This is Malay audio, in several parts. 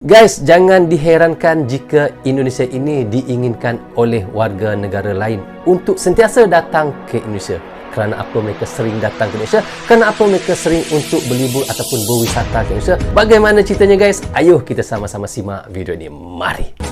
Guys, jangan diherankan jika Indonesia ini diinginkan oleh warga negara lain untuk sentiasa datang ke Indonesia. Kerana apa mereka sering datang ke Indonesia? Kerana apa mereka sering untuk berlibur ataupun berwisata ke Indonesia? Bagaimana ceritanya guys? Ayuh kita sama-sama simak video ini. Mari!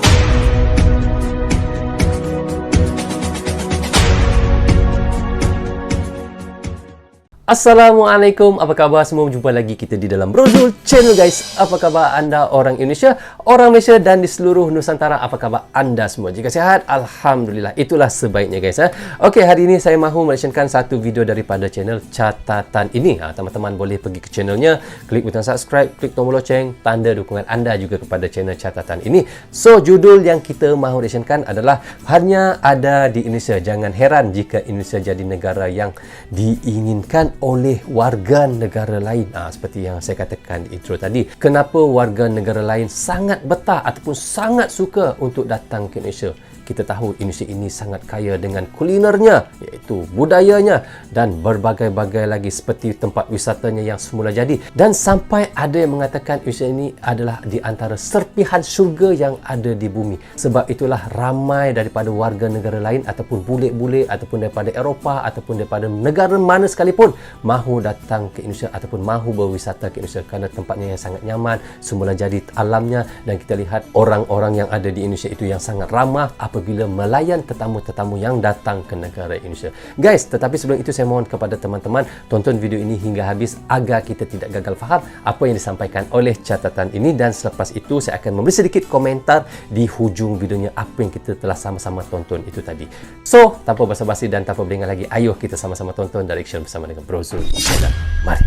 Assalamualaikum, apa khabar semua? Jumpa lagi kita di dalam Brozul Channel guys. Apa khabar anda orang Indonesia, orang Malaysia dan di seluruh Nusantara? Apa khabar anda semua? Jika sihat, Alhamdulillah. Itulah sebaiknya guys. Okey, hari ini saya mahu melecehkan satu video daripada channel Catatan Ini. Teman-teman boleh pergi ke channelnya, klik butang subscribe, klik tombol loceng, tanda dukungan anda juga kepada channel Catatan Ini. So, judul yang kita mahu melecehkan adalah hanya ada di Indonesia. Jangan heran jika Indonesia jadi negara yang diinginkan oleh warga negara lain. Seperti yang saya katakan di intro tadi. Kenapa warga negara lain sangat betah ataupun sangat suka untuk datang ke Indonesia? Kita tahu Indonesia ini sangat kaya dengan kulinernya, iaitu budayanya dan berbagai-bagai lagi seperti tempat wisatanya yang semula jadi. Dan sampai ada yang mengatakan Indonesia ini adalah di antara serpihan syurga yang ada di bumi. Sebab itulah ramai daripada warga negara lain ataupun bule-bule ataupun daripada Eropah ataupun daripada negara mana sekalipun mahu datang ke Indonesia ataupun mahu berwisata ke Indonesia kerana tempatnya yang sangat nyaman, semula jadi alamnya, dan kita lihat orang-orang yang ada di Indonesia itu yang sangat ramah apabila melayan tetamu-tetamu yang datang ke negara Indonesia. Guys, tetapi sebelum itu saya mohon kepada teman-teman tonton video ini hingga habis agar kita tidak gagal faham apa yang disampaikan oleh catatan ini, dan selepas itu saya akan memberi sedikit komentar di hujung videonya apa yang kita telah sama-sama tonton itu tadi. So, tanpa basa-basi dan tanpa beringat lagi, ayuh kita sama-sama tonton Direction bersama dengan Brozul Channel. Mari.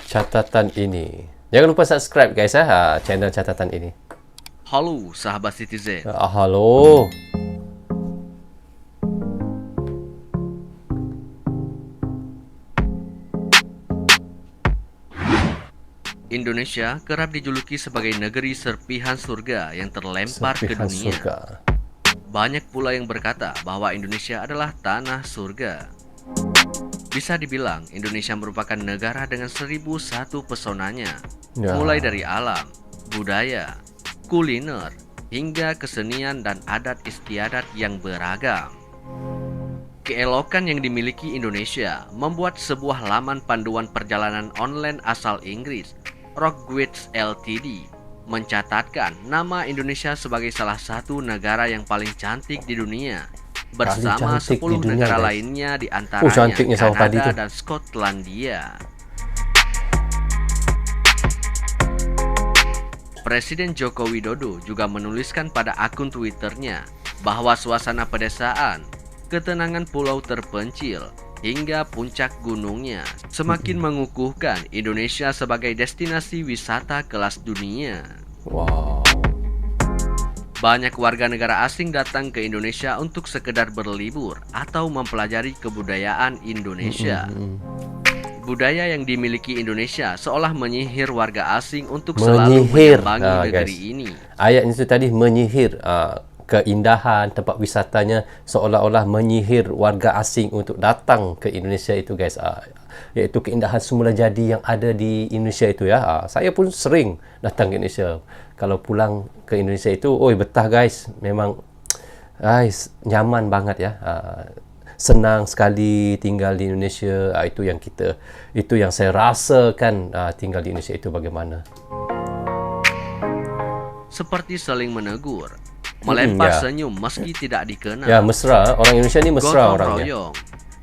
Catatan Ini. Jangan lupa subscribe guys channel Catatan Ini. Halo sahabat Citizen. Halo. Indonesia kerap dijuluki sebagai negeri serpihan surga yang terlempar ke dunia. Banyak pula yang berkata bahwa Indonesia adalah tanah surga. Bisa dibilang Indonesia merupakan negara dengan 1001 pesonanya, mulai dari alam, budaya, kuliner, hingga kesenian dan adat istiadat yang beragam. Keelokan yang dimiliki Indonesia membuat sebuah laman panduan perjalanan online asal Inggris, Rockguides Ltd, mencatatkan nama Indonesia sebagai salah satu negara yang paling cantik di dunia, bersama 10 negara lainnya di antaranya Kanada dan Skotlandia. Presiden Joko Widodo juga menuliskan pada akun Twitternya bahwa suasana pedesaan, ketenangan pulau terpencil, hingga puncak gunungnya semakin mengukuhkan Indonesia sebagai destinasi wisata kelas dunia. Wow. Banyak warga negara asing datang ke Indonesia untuk sekedar berlibur atau mempelajari kebudayaan Indonesia. Budaya yang dimiliki Indonesia seolah menyihir warga asing untuk selalu menyambangi negeri ini. Ayat itu tadi menyihir keindahan tempat wisatanya, seolah-olah menyihir warga asing untuk datang ke Indonesia itu guys. Iaitu keindahan semula jadi yang ada di Indonesia itu ya. Saya pun sering datang ke Indonesia. Kalau pulang ke Indonesia itu, betah guys. Memang guys, nyaman banget ya. Senang sekali tinggal di Indonesia. Itu yang saya rasakan tinggal di Indonesia itu bagaimana. Seperti saling menegur, melempar senyum meski tidak dikenal. Ya, mesra. Orang Indonesia ni mesra orangnya. Royong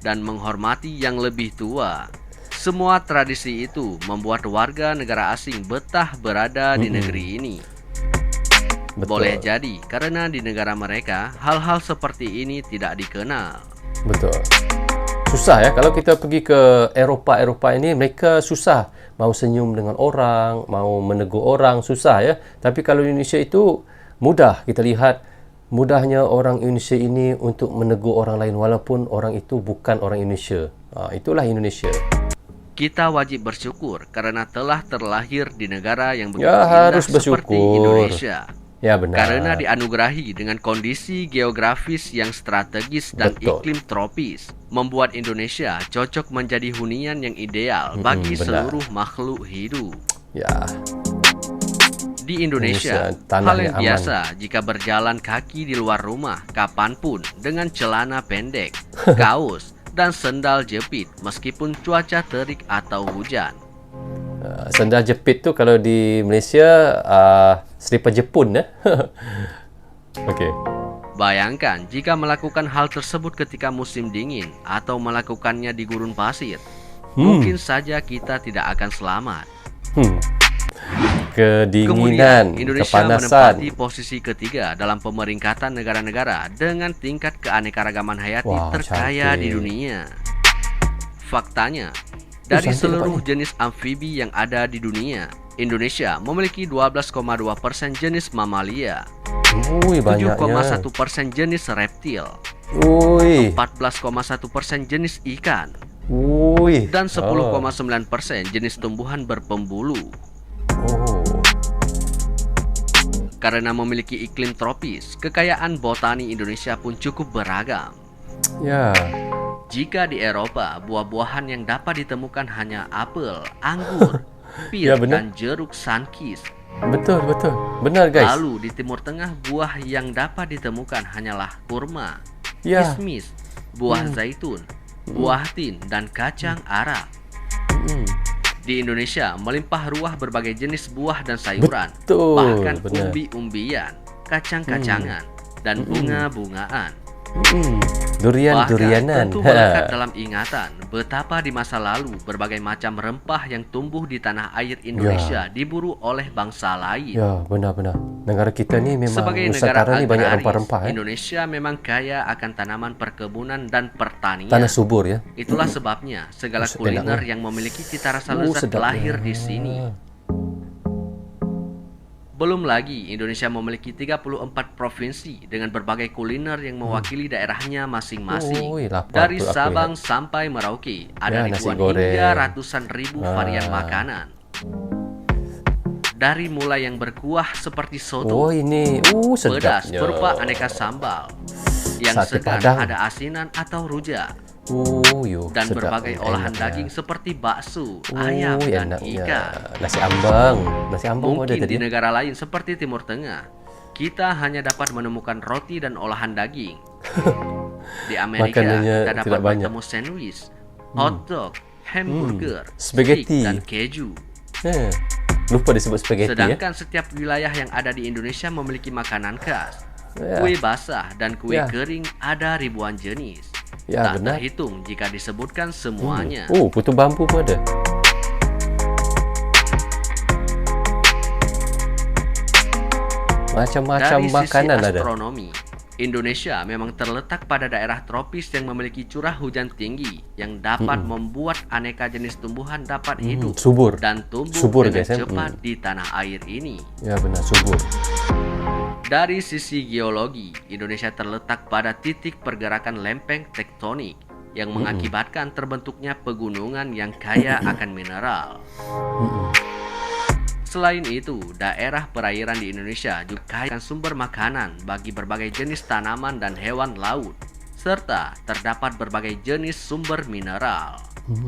dan menghormati yang lebih tua. Semua tradisi itu membuat warga negara asing betah berada di negeri ini. Betul. Boleh jadi karena di negara mereka hal-hal seperti ini tidak dikenal. Betul. Susah ya kalau kita pergi ke Eropah ini, mereka susah mau senyum dengan orang, mau menegur orang, susah ya. Tapi kalau Indonesia itu mudah. Kita lihat mudahnya orang Indonesia ini untuk menegur orang lain walaupun orang itu bukan orang Indonesia. Itulah Indonesia. Kita wajib bersyukur karena telah terlahir di negara yang begitu harus indah seperti Indonesia. Ya benar. Karena dianugerahi dengan kondisi geografis yang strategis dan iklim tropis, membuat Indonesia cocok menjadi hunian yang ideal bagi seluruh makhluk hidup. Ya, Di Indonesia, Indonesia, tanah hal yang yang aman. biasa jika berjalan kaki di luar rumah kapanpun dengan celana pendek, kaos, dan sendal jepit meskipun cuaca terik atau hujan. Sendal jepit tu kalau di Malaysia selipar Jepun ya. Okey. Bayangkan jika melakukan hal tersebut ketika musim dingin atau melakukannya di gurun pasir. Mungkin saja kita tidak akan selamat. Kedinginan, Kemudian, Indonesia kepanasan. menempati posisi ketiga dalam pemeringkatan negara-negara dengan tingkat keanekaragaman hayati Wah, terkaya di cantik. dunia. Faktanya, dari cantik seluruh tempatnya. jenis amfibi yang ada di dunia, Indonesia memiliki 12,2% jenis mamalia, Ui, banyaknya. 7,1% jenis reptil, Ui. 14,1% jenis ikan, Ui. dan 10,9% jenis tumbuhan berpembulu. Oh. Karena memiliki iklim tropis, kekayaan botani Indonesia pun cukup beragam. Ya. Jika di Eropa, buah-buahan yang dapat ditemukan hanya apel, anggur, Ya, pir, benar. dan jeruk sunkist. Betul, betul. Benar, guys. Lalu di Timur Tengah, buah yang dapat ditemukan hanyalah kurma, Ya. kismis, buah zaitun, buah tin, dan kacang Arab. Di Indonesia, melimpah ruah berbagai jenis buah dan sayuran, Betul, bahkan benar. umbi-umbian, kacang-kacangan, dan bunga-bungaan. Durian-durianan. Bahkan tentu melekat dalam ingatan betapa di masa lalu berbagai macam rempah yang tumbuh di tanah air Indonesia diburu oleh bangsa lain. Ya, benar-benar. Negara kita ni memang Sebagai negara Nusantara ni banyak agraris, rempah-rempah. Indonesia memang kaya akan tanaman perkebunan dan pertanian. Tanah subur ya. Itulah sebabnya segala Enak, kuliner eh. yang memiliki cita rasa lezat sedapnya. lahir di sini. Belum lagi, Indonesia memiliki 34 provinsi dengan berbagai kuliner yang mewakili daerahnya masing-masing. Ui, lapar Dari pula aku Sabang sampai Merauke, ada Ya, nasi ribuan goreng. hingga ratusan ribu varian makanan. Dari mulai yang berkuah seperti soto, Oh, ini pedas sedapnya. berupa aneka sambal, yang Sate segar Padang. ada asinan atau rujak, Yo, dan sedap. berbagai olahan Enaknya. daging seperti bakso, ayam, dan enaknya. ikan. Nasi ambang. Nasi ambang pun ada Mungkin tadi. di negara lain seperti Timur Tengah, kita hanya dapat menemukan roti dan olahan daging. Di Amerika, Makanannya kita dapat tidak banyak. bertemu sandwich, hotdog, hamburger, Spaghetti. steak, dan keju. Lupa disebut spaghetti ya. Sedangkan setiap wilayah yang ada di Indonesia memiliki makanan khas. Ya. Kue basah dan kue Ya. kering ada ribuan jenis. Ya, Tak benar. terhitung jika disebutkan semuanya. Putu bambu pun ada. Macam-macam Dari makanan sisi ada. astronomi, Indonesia memang terletak pada daerah tropis yang memiliki curah hujan tinggi yang dapat membuat aneka jenis tumbuhan dapat hidup subur. dan tumbuh Subur, dengan guys, ya. cepat di tanah air ini. Ya, benar, subur. Dari sisi geologi, Indonesia terletak pada titik pergerakan lempeng tektonik yang mengakibatkan terbentuknya pegunungan yang kaya akan mineral. Selain itu, daerah perairan di Indonesia juga kaya akan sumber makanan bagi berbagai jenis tanaman dan hewan laut, serta terdapat berbagai jenis sumber mineral.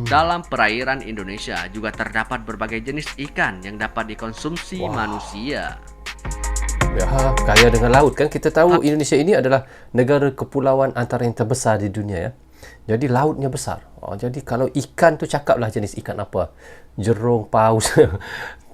Dalam perairan Indonesia juga terdapat berbagai jenis ikan yang dapat dikonsumsi manusia. Ya, kaya dengan laut kan. Kita tahu Indonesia ini adalah negara kepulauan antara yang terbesar di dunia ya. Jadi lautnya besar. Jadi kalau ikan tu cakaplah jenis ikan apa. Jerung, paus,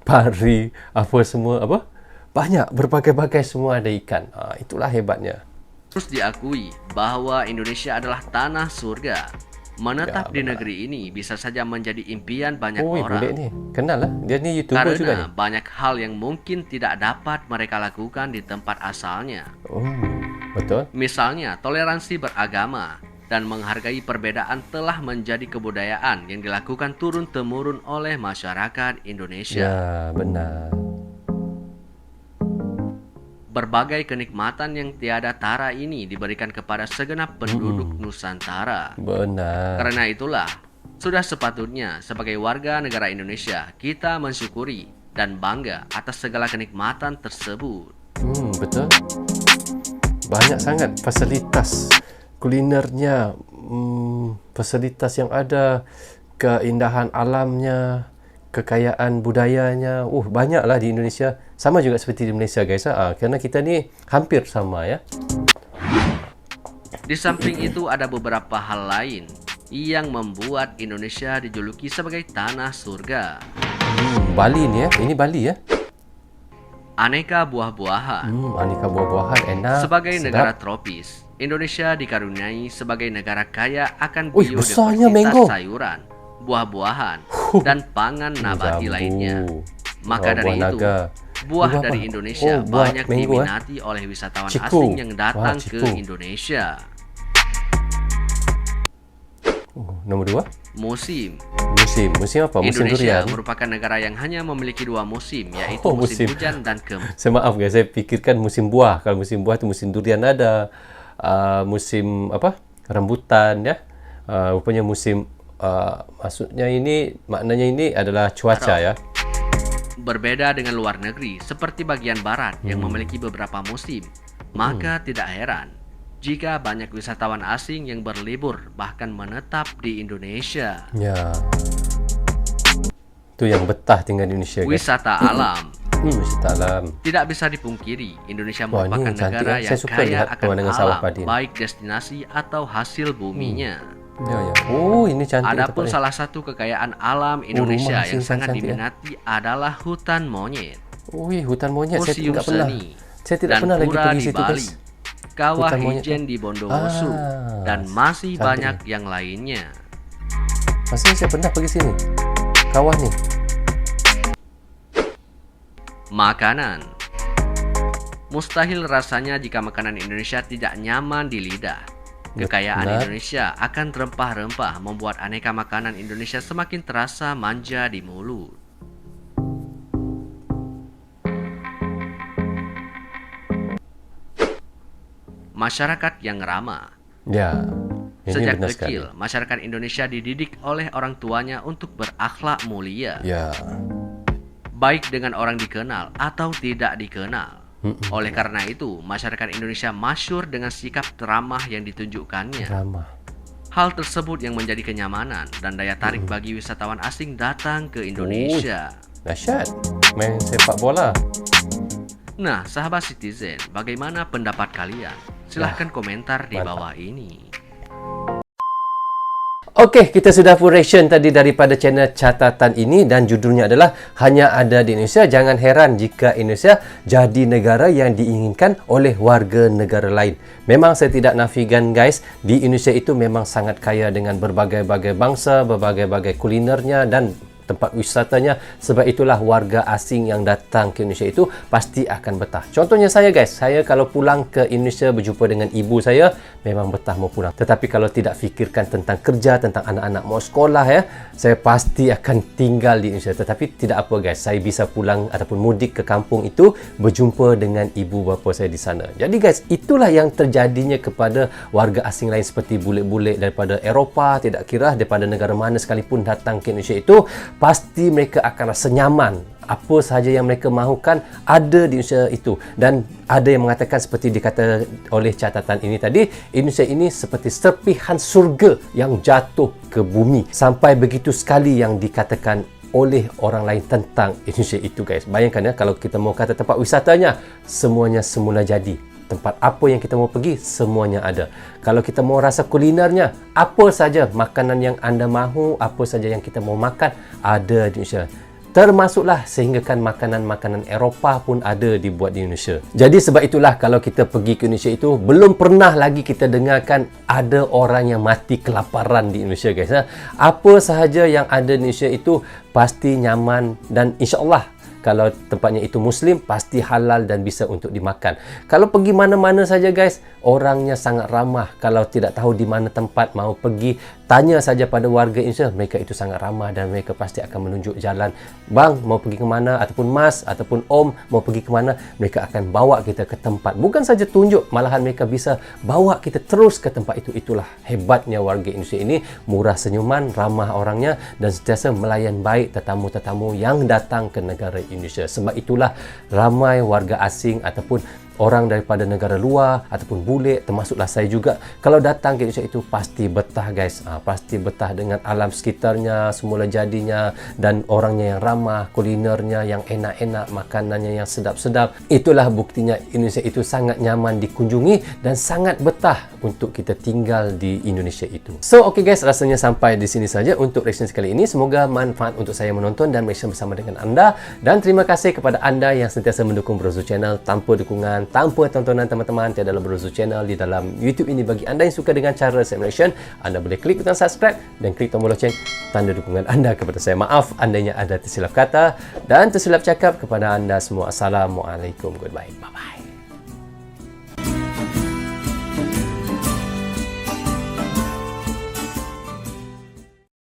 pari, apa semua apa? Banyak berbagai-bagai semua ada ikan. Itulah hebatnya. Terus diakui bahwa Indonesia adalah tanah surga. Menetap di negeri ini bisa saja menjadi impian banyak Boleh orang. ni. Kenal lah. Dia ni YouTuber juga ni. Karena banyak hal yang mungkin tidak dapat mereka lakukan di tempat asalnya. Betul. Misalnya, toleransi beragama dan menghargai perbedaan telah menjadi kebudayaan yang dilakukan turun-temurun oleh masyarakat Indonesia. Ya, benar. Berbagai kenikmatan yang tiada tara ini diberikan kepada segenap penduduk Nusantara. Benar. Karena itulah, sudah sepatutnya sebagai warga negara Indonesia kita mensyukuri dan bangga atas segala kenikmatan tersebut. Betul. Banyak sangat fasilitas kulinernya, fasilitas yang ada, keindahan alamnya, kekayaan budayanya, banyaklah di Indonesia. Sama juga seperti di Malaysia guys. Kerana kita ni hampir sama ya. Di samping itu ada beberapa hal lain yang membuat Indonesia dijuluki sebagai tanah surga. Bali ni ya, ini Bali ya. Aneka buah-buahan. Aneka buah-buahan enak. Sebagai sedap. negara tropis, Indonesia dikaruniai sebagai negara kaya akan besarnya mango. biodiversitas sayuran, buah-buahan, dan pangan nabati Jambu. lainnya. Maka dari buah itu, naga. buah Ini dari apa? Indonesia buah banyak mango, diminati oleh wisatawan Ciku. asing yang datang Wah, ke ciku. Indonesia. Nombor 2. Musim. Musim apa? Musim Indonesia durian. merupakan negara yang hanya memiliki 2 musim, yaitu musim. musim hujan dan kemarau. Saya maaf guys, saya pikirkan musim buah. Kalau musim buah tu musim durian ada, musim apa? Rambutan ya. Rupanya musim maknanya ini adalah cuaca ya. Berbeda dengan luar negeri, seperti bagian barat yang memiliki beberapa musim, maka tidak heran jika banyak wisatawan asing yang berlibur bahkan menetap di Indonesia. Ya. Itu yang betah tinggal di Indonesia guys. Wisata alam. Wisata alam. Tidak bisa dipungkiri, Indonesia Wah, ini merupakan cantik, negara ya. yang Saya suka kaya lihat akan pemandangan sawah alam, padi ini. baik destinasi atau hasil buminya. Ya. Ini cantik. Adapun tempatnya. salah satu kekayaan alam Indonesia rumah yang sih, sangat cantik, ya. diminati adalah hutan monyet, Hutan monyet saya museum tidak pernah. seni, Saya tidak dan pernah lagi pura pergi di situ Bali, guys. Kawah Hutan monyet Ijen di Bondowoso, dan masih cantik banyak yang lainnya. Maksudnya saya pernah pergi sini. Kawah ni. Makanan. Mustahil rasanya jika makanan Indonesia tidak nyaman di lidah. Kekayaan Benar. Indonesia akan rempah-rempah membuat aneka makanan Indonesia semakin terasa manja di mulut. Masyarakat yang ramah. Ya. Ini Sejak benar kecil, sekali. masyarakat Indonesia dididik oleh orang tuanya untuk berakhlak mulia, Ya. baik dengan orang dikenal atau tidak dikenal. Oleh karena itu, masyarakat Indonesia masyhur dengan sikap ramah yang ditunjukkannya. Ramah. Hal tersebut yang menjadi kenyamanan dan daya tarik bagi wisatawan asing datang ke Indonesia. Dahsyat. Main sepak bola. Nah, sahabat Citizen, bagaimana pendapat kalian? Silahkan komentar di mantap. bawah ini. Okey, kita sudah full reaction tadi daripada channel catatan ini dan judulnya adalah hanya ada di Indonesia. Jangan heran jika Indonesia jadi negara yang diinginkan oleh warga negara lain. Memang saya tidak nafikan guys, di Indonesia itu memang sangat kaya dengan berbagai-bagai bangsa, berbagai-bagai kulinernya dan tempat wisatanya. Sebab itulah warga asing yang datang ke Indonesia itu pasti akan betah. Contohnya saya guys, saya kalau pulang ke Indonesia berjumpa dengan ibu saya, memang betah mau pulang. Tetapi kalau tidak fikirkan tentang kerja, tentang anak-anak mau sekolah ya, saya pasti akan tinggal di Indonesia. Tetapi tidak apa guys, saya bisa pulang ataupun mudik ke kampung itu berjumpa dengan ibu bapa saya di sana. Jadi guys, itulah yang terjadinya kepada warga asing lain seperti bule-bule daripada Eropah, tidak kira daripada negara mana sekalipun datang ke Indonesia itu, pasti mereka akan rasa nyaman. Apa sahaja yang mereka mahukan ada di Indonesia itu. Dan ada yang mengatakan seperti dikata oleh catatan ini tadi, Indonesia ini seperti serpihan surga yang jatuh ke bumi. Sampai begitu sekali yang dikatakan oleh orang lain tentang Indonesia itu guys. Bayangkan ya, kalau kita mau kata tempat wisatanya, semuanya semula jadi. Tempat apa yang kita mau pergi, semuanya ada. Kalau kita mau rasa kulinernya, apa saja makanan yang anda mahu, apa saja yang kita mau makan, ada di Indonesia. Termasuklah sehinggakan makanan-makanan Eropah pun ada dibuat di Indonesia. Jadi sebab itulah kalau kita pergi ke Indonesia itu, belum pernah lagi kita dengarkan ada orang yang mati kelaparan di Indonesia guys. Apa sahaja yang ada di Indonesia itu pasti nyaman dan insya-Allah kalau tempatnya itu Muslim, pasti halal dan bisa untuk dimakan. Kalau pergi mana-mana saja guys, orangnya sangat ramah. Kalau tidak tahu di mana tempat mau pergi, tanya saja pada warga Indonesia, mereka itu sangat ramah dan mereka pasti akan menunjuk jalan. Bang, mau pergi ke mana? Ataupun Mas, ataupun Om, mau pergi ke mana? Mereka akan bawa kita ke tempat. Bukan saja tunjuk, malahan mereka bisa bawa kita terus ke tempat itu. Itulah hebatnya warga Indonesia ini. Murah senyuman, ramah orangnya dan sentiasa melayan baik tetamu-tetamu yang datang ke negara Indonesia. Sebab itulah ramai warga asing ataupun orang daripada negara luar ataupun bule, termasuklah saya juga, kalau datang ke Indonesia itu pasti betah guys. Pasti betah dengan alam sekitarnya, semula jadinya, dan orangnya yang ramah, kulinernya yang enak-enak, makanannya yang sedap-sedap. Itulah buktinya Indonesia itu sangat nyaman dikunjungi dan sangat betah untuk kita tinggal di Indonesia itu. So, okay guys, rasanya sampai di sini saja untuk reaction kali ini. Semoga manfaat untuk saya menonton dan reaction bersama dengan anda. Dan terima kasih kepada anda yang sentiasa mendukung Bro Zul Channel. Tanpa dukungan, tanpa tontonan teman-teman, tiada dalam Bro Zul Channel di dalam YouTube ini. Bagi anda yang suka dengan cara saya reaction, anda boleh klik butang subscribe dan klik tombol loceng, tanda dukungan anda kepada saya. Maaf andainya ada tersilap kata dan tersilap cakap. Kepada anda semua, Assalamualaikum, goodbye, bye-bye.